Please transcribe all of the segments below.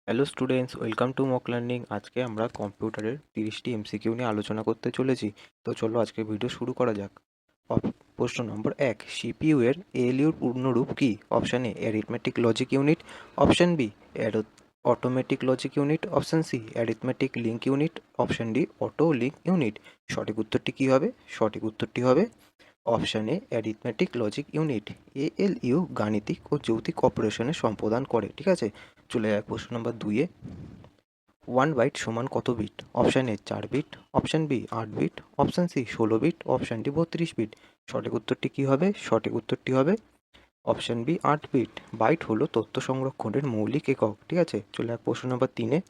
Hello students, welcome to mock learning. আজকে আমরা কম্পিউটারের 30টি এমসিকিউ নিয়ে আলোচনা করতে চলেছি। তো চলো আজকে ভিডিও শুরু করা যাক। প্রশ্ন নম্বর 1, সিপিইউ এর এএলইউর পূর্ণরূপ কি? Option A arithmetic logic unit, option B automatic logic unit, option C arithmetic link unit, option D auto link unit. সঠিক উত্তরটি কি হবে? সঠিক উত্তরটি হবে option A arithmetic logic unit. ALU গাণিতিক ও যৌতিক অপারেশনের সম্পাদন করে। ঠিক আছে, চলে যায় প্রশ্ন নম্বর 2-এ। 1 বাইট সমান কত bit? Option A 4 bit, option B 8 bit, option C 16 bit, option D 32 bit. সঠিক উত্তরটি কি হবে? সঠিক উত্তরটি হবে অপশান বি 8 বিট। বাইট হলো তথ্য সংরক্ষণের মৌলিক একক। ঠিক আছে, চলে যায় প্রশ্ন নম্বর 3-এ।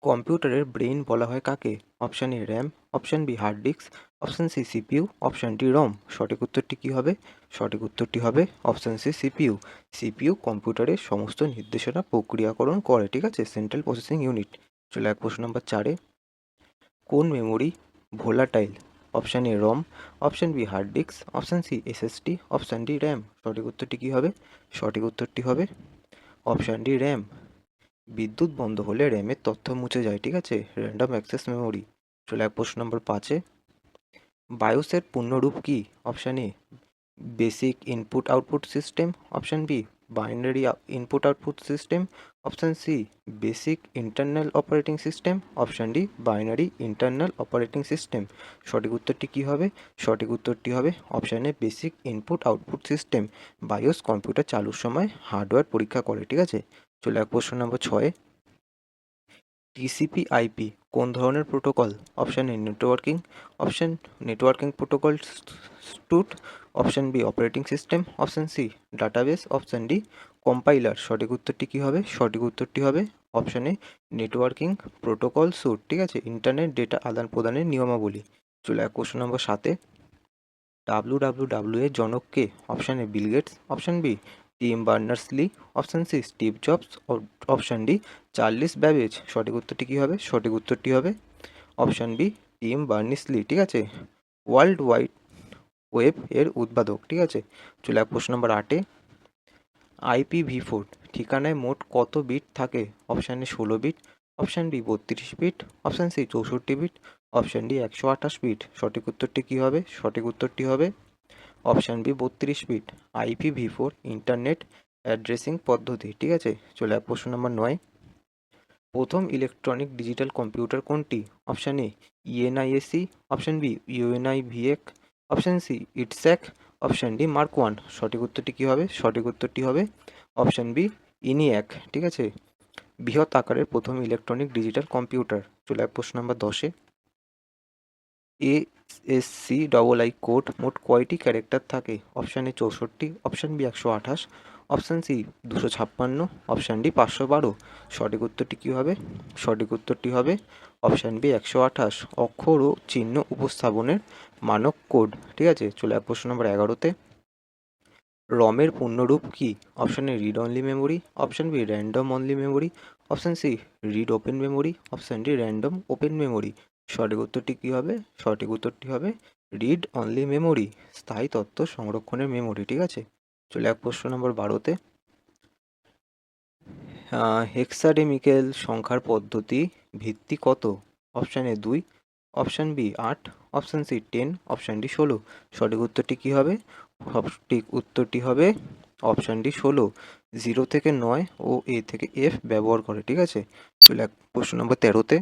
কম্পিউটারের ব্রেইন বলা হয় কাকে? Option A RAM, option B hard disk, option C CPU, option D ROM. সঠিক উত্তরটি কি হবে? সঠিক উত্তরটি হবে অপশান সি সিপিইউ। সিপিইউ কম্পিউটারের সমস্ত নির্দেশনা প্রক্রিয়াকরণ করে। ঠিক আছে, সেন্ট্রাল প্রসেসিং ইউনিট। চলে এক প্রশ্ন নম্বর 4-এ। কোন memory volatile? Option A ROM, option B hard disk, option C SSD, option D RAM. সঠিক উত্তরটি কি হবে? সঠিক উত্তরটি হবে অপশান ডি র্যাম। বিদ্যুৎ বন্ধ হলে র্যামের তথ্য মুছে যায়। ঠিক আছে, র্যান্ডম অ্যাক্সেস মেমোরি। চলে এক প্রশ্ন নম্বর 5-এ। বায়োসের পূর্ণরূপ কি? Option A basic input output system, option B binary input output system, option C basic internal operating system, option D binary internal operating system. সঠিক উত্তরটি কি হবে? সঠিক উত্তরটি হবে option A basic input output system. BIOS computer চালুর সময় hardware পরীক্ষা করে। ঠিক আছে, চলে এক প্রশ্ন নম্বর 6-এ। টিসিপি আইপি কোন ধরনের protocol? Option A networking protocol suite, option B operating system, option C database, option D compiler. সঠিক উত্তরটি কি হবে? সঠিক উত্তরটি হবে option A networking protocol suite. ঠিক আছে, ইন্টারনেট ডেটা আদান প্রদানের নিয়মাবলী। চলে এক কোশ্চেন নম্বর 7-এ। ডাব্লিউডাব্লিউডাব্লিউ এর জনক কে? Option A Bill Gates, option B Tim Berners-Lee, option C Steve Jobs, option D Charles Babbage. সঠিক উত্তরটি কি হবে? সঠিক উত্তরটি হবে অপশান বি টিম বার্নার্স-লি। ঠিক আছে, ওয়ার্ল্ড ওয়াইড ওয়েব এর উদ্ভাবক। ঠিক আছে, চলে এক প্রশ্ন নম্বর 8-এ। IPv4 ঠিকানায় মোট কত বিট থাকে? Option A 16 bit, option B 32 bit, option C 64 bit, option D 128 bit. সঠিক উত্তরটি কি হবে? সঠিক উত্তরটি হবে option B 32 bit. IPv4 internet addressing পদ্ধতি। ঠিক আছে, চলে আসে প্রশ্ন নম্বর 9। প্রথম ইলেকট্রনিক ডিজিটাল কম্পিউটার কোনটি? Option A ENIAC, option B UNIVAC, option C EDSAC, option D Mark one. সঠিক উত্তরটি কী হবে? সঠিক উত্তরটি হবে অপশান বি ইনিয়াক। ঠিক আছে, বৃহৎ আকারের প্রথম ইলেকট্রনিক ডিজিটাল কম্পিউটার। চলে আসে প্রশ্ন নম্বর 10-এ। ASCII কোড মোট কয়টি ক্যারেক্টার থাকে? Option A 64, option B 128, option C 256, option D 512। সঠিক উত্তরটি কী হবে? সঠিক উত্তরটি হবে অপশান বি 128, অক্ষর ও চিহ্ন উপস্থাপনের মানক কোড। ঠিক আছে, চলে আসে প্রশ্ন নম্বর 11-তে। রমের পূর্ণরূপ কী? Option A read only memory, option B random only memory, option C read open memory, option D random open memory. সঠিক উত্তরটি কী হবে? সঠিক উত্তরটি হবে রিড অনলি মেমোরি, স্থায়ী তথ্য সংরক্ষণের মেমোরি। ঠিক আছে, চলে এক প্রশ্ন নম্বর 12-তে। হেক্সাডেমিক্যাল সংখ্যার পদ্ধতি ভিত্তি কত? Option A 2, option B 8, option C 10, option D 16। সঠিক উত্তরটি কী হবে? সঠিক উত্তরটি হবে অপশান ডি 16। 0 থেকে 9 ও এ থেকে এফ ব্যবহার করে। ঠিক আছে, চলে এক প্রশ্ন নম্বর 13-তে।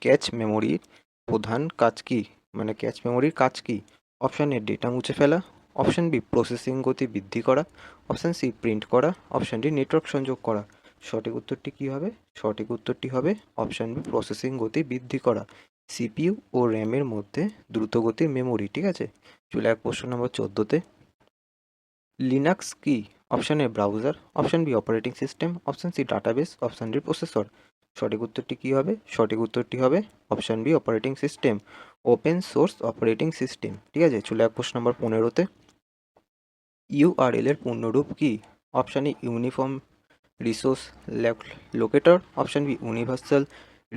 ক্যাচ মেমোরির প্রধান কাজ কী? মানে ক্যাচ মেমোরির কাজ কী? অপশান এ ডেটা মুছে ফেলা, অপশান বি প্রসেসিং গতি বৃদ্ধি করা, অপশান সি প্রিন্ট করা, অপশান ডি নেটওয়ার্ক সংযোগ করা। সঠিক উত্তরটি কী হবে? সঠিক উত্তরটি হবে অপশান বি প্রসেসিং গতি বৃদ্ধি করা। সিপিইউ ও র্যামের মধ্যে দ্রুতগতির মেমোরি। ঠিক আছে, চলে এক প্রশ্ন নম্বর 14-তে। লিনাক্স কি? Option A browser, option B operating system, option C database, option D processor. সঠিক উত্তরটি কী হবে? সঠিক উত্তরটি হবে option B operating system, open source operating system. ঠিক আছে, চলে এক প্রশ্ন নম্বর 15-তে। ইউআরএল এর পূর্ণরূপ কী? Option A uniform resource locator, option B universal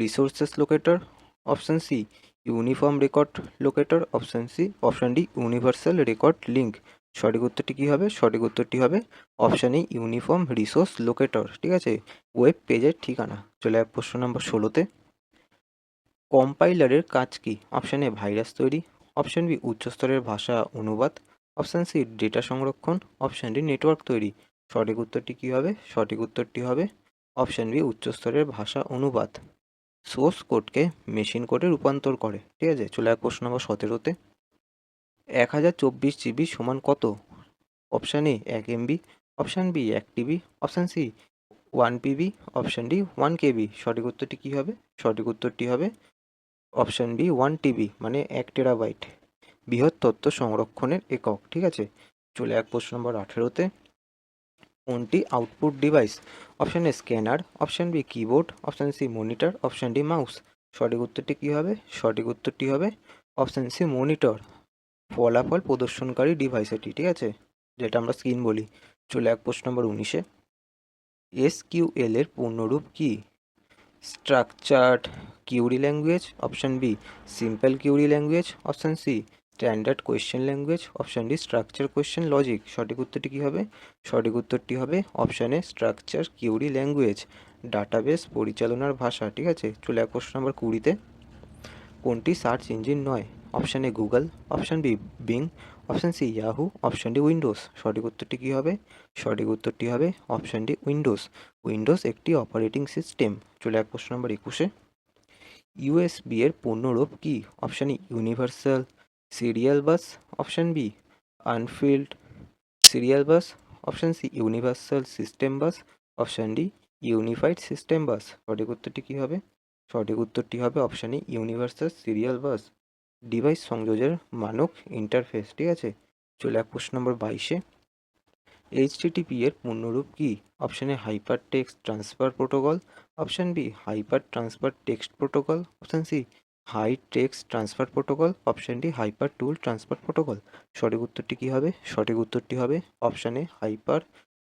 resources locator, option C uniform record locator, option D universal record link. সঠিক উত্তরটি কী হবে? সঠিক উত্তরটি হবে option A uniform resource locator, ঠিক আছে, ওয়েব পেজের ঠিকানা। চলে যাক প্রশ্ন নম্বর 16-তে। কম্পাইলারের কাজ কী? অপশান এ ভাইরাস তৈরি, অপশান বি উচ্চস্তরের ভাষা অনুবাদ, অপশান সি ডেটা সংরক্ষণ, অপশান ডি নেটওয়ার্ক তৈরি। সঠিক উত্তরটি কী হবে? সঠিক উত্তরটি হবে অপশান বি উচ্চস্তরের ভাষা অনুবাদ। সোর্স কোডকে মেশিন কোডে রূপান্তর করে, ঠিক আছে। চলে যাক প্রশ্ন নম্বর 17-তে। 1024 জিবি সমান কত? Option A 1 MB, option B 1 TB, option C 1 PB, option D 1 KB। সঠিক উত্তরটি কী হবে? সঠিক উত্তরটি হবে অপশান বি 1 TB, মানে 1 টেরাবাইট, বৃহৎ তথ্য সংরক্ষণের একক, ঠিক আছে। চলে যাক প্রশ্ন নম্বর 18-তে। কোনটি output device? Option A scanner, option B keyboard, option C monitor, option D mouse. সঠিক উত্তরটি কী হবে? সঠিক উত্তরটি হবে অপশান সি মনিটর, ফলাফল প্রদর্শনকারী ডিভাইস এটি, ঠিক আছে, যেটা আমরা স্ক্রিন বলি। চলে যাক প্রশ্ন নম্বর 19-এ। SQL এর পূর্ণরূপ কী? Structured query language, option B simple query language, option C standard question language, option D structure question logic. সঠিক উত্তরটি কী হবে? সঠিক উত্তরটি হবে option A structure query language, database পরিচালনার ভাষা, ঠিক আছে। চলে যাক প্রশ্ন নম্বর 20-তে। কোনটি সার্চ ইঞ্জিন নয়? Option A Google, option B Bing, option C Yahoo, option D Windows. সঠিক উত্তরটি কী হবে? সঠিক উত্তরটি হবে অপশান ডি উইন্ডোজ। উইন্ডোজ একটি অপারেটিং সিস্টেম। চলে যাক প্রশ্ন নম্বর 21-এ। USB এর পূর্ণরূপ কী? Option E universal serial bus, option B Anfield serial bus, option C universal system bus, option D unified system bus. সঠিক উত্তরটি কী হবে? সঠিক উত্তরটি হবে অপশান ই ইউনিভার্সাল সিরিয়াল বাস, ডিভাইস সংযোগের মানক ইন্টারফেস, ঠিক আছে। চলে যাক প্রশ্ন নম্বর 22-এ। HTTP এর পূর্ণরূপ কী? Option A hyper text transfer protocol, option B hyper transfer text protocol, option C high text transfer protocol, option D hyper tool transfer protocol. সঠিক উত্তরটি কী হবে? সঠিক উত্তরটি হবে option A hyper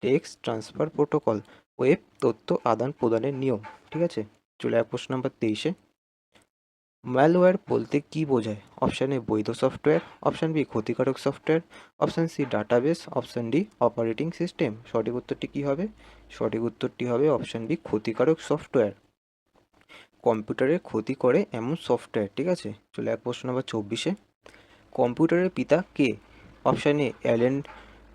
text transfer protocol, web তথ্য আদান প্রদানের নিয়ম, ঠিক আছে। চলে যাক প্রশ্ন নম্বর 23-এ। ম্যালওয়্যার বলতে কী বোঝায়? অপশান এ বৈধ সফটওয়্যার, অপশান বি ক্ষতিকারক software, option C database, option D operating system. সঠিক উত্তরটি কী হবে? সঠিক উত্তরটি হবে অপশান বি ক্ষতিকারক সফটওয়্যার, কম্পিউটারের ক্ষতি করে এমন সফটওয়্যার, ঠিক আছে। চলে যাক প্রশ্ন নম্বর 24-এ। কম্পিউটারের পিতা কে? Option A Alan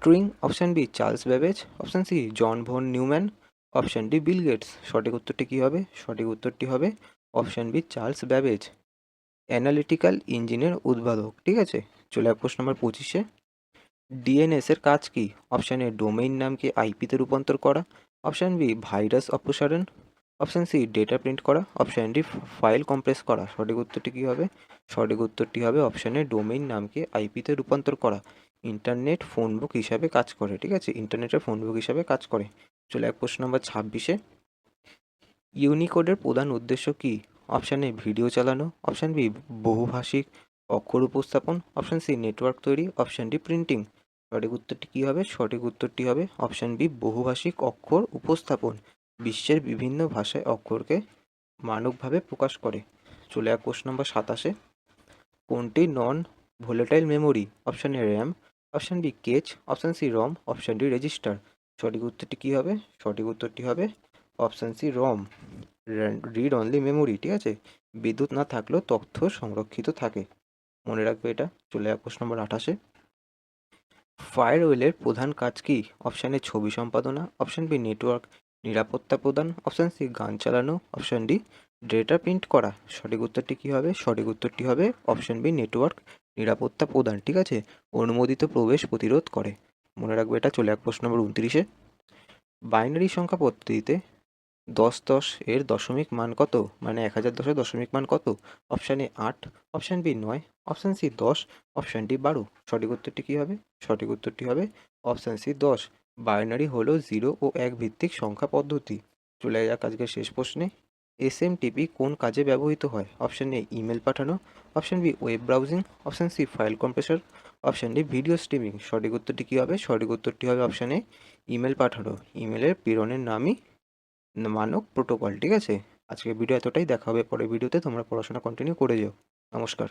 Turing, option B Charles Babbage, option C John von Neumann, option D Bill Gates. সঠিক উত্তরটি কী হবে? সঠিক উত্তরটি হবে option B Charles Babbage, analytical ইঞ্জিনের উদ্ভাবক, ঠিক আছে। চলে যাক প্রশ্ন নম্বর 25-এ। DNS এর কাজ কী? অপশান এ ডোমেইন নামকে আইপিতে রূপান্তর করা, অপশান বি ভাইরাস অপসারণ, অপশান সি ডেটা প্রিন্ট করা, অপশান ডি ফাইল কম্প্রেস করা। সঠিক উত্তরটি কী হবে? সঠিক উত্তরটি হবে অপশান এ ডোমেইন নামকে আইপিতে রূপান্তর করা। ইন্টারনেট ফোন বুক হিসাবে কাজ করে, ঠিক আছে, ইন্টারনেটের ফোন বুক হিসাবে কাজ করে। চলে যাক প্রশ্ন নম্বর 26-এ। ইউনিকোডের প্রধান উদ্দেশ্য কী? অপশান এ ভিডিও চালানো, অপশান বি বহুভাষিক অক্ষর উপস্থাপন, অপশান সি নেটওয়ার্ক তৈরি, অপশান ডি প্রিন্টিং। সঠিক উত্তরটি কী হবে? সঠিক উত্তরটি হবে অপশান বি বহুভাষিক অক্ষর উপস্থাপন, বিশ্বের বিভিন্ন ভাষায় অক্ষরকে মানকভাবে প্রকাশ করে। চলে যাক প্রশ্ন নম্বর 27-এ। কোনটি non volatile memory? Option A RAM, option B cache, option C ROM, option D register. সঠিক উত্তরটি কী হবে? সঠিক উত্তরটি হবে option C ROM, read only memory, ঠিক আছে, বিদ্যুৎ না থাকলেও তথ্য সংরক্ষিত থাকে, মনে রাখবে এটা। চলে যাক প্রশ্ন নম্বর 28-এ। ফায়ারওয়েলের প্রধান কাজ কী? অপশান এ ছবি সম্পাদনা, অপশান বি নেটওয়ার্ক নিরাপত্তা প্রদান, অপশান সি গান চালানো, অপশান ডি ডেটা প্রিন্ট করা। সঠিক উত্তরটি কী হবে? সঠিক উত্তরটি হবে অপশান বি নেটওয়ার্ক নিরাপত্তা প্রদান, ঠিক আছে, অনুমোদিত প্রবেশ প্রতিরোধ করে, মনে রাখবে এটা। চলে যাক প্রশ্ন নম্বর 29-এ। বাইনারি সংখ্যা পদ্ধতিতে 10 এর দশমিক মান কত? মানে 1010-এর দশমিক মান কত? Option A 8, option B 9, option C 10, option D 12। সঠিক উত্তরটি কী হবে? সঠিক উত্তরটি হবে অপশান সি 10। বাইনারি হলো 0 ও 1 ভিত্তিক সংখ্যা পদ্ধতি। চলে যাক আজকের শেষ প্রশ্নে। SMTP কোন কাজে ব্যবহৃত হয়? অপশান এ ইমেল পাঠানো, option B web browsing, option C file compressor, option D video streaming. সঠিক উত্তরটি কী হবে? সঠিক উত্তরটি হবে অপশান এ ইমেল পাঠানো, ইমেলের প্রেরণের নামই মানক প্রোটোকল, ঠিক আছে। আজকের ভিডিও এতটাই, দেখা হবে পরের ভিডিওতে। তোমরা পড়াশোনা কন্টিনিউ করে যেও। নমস্কার।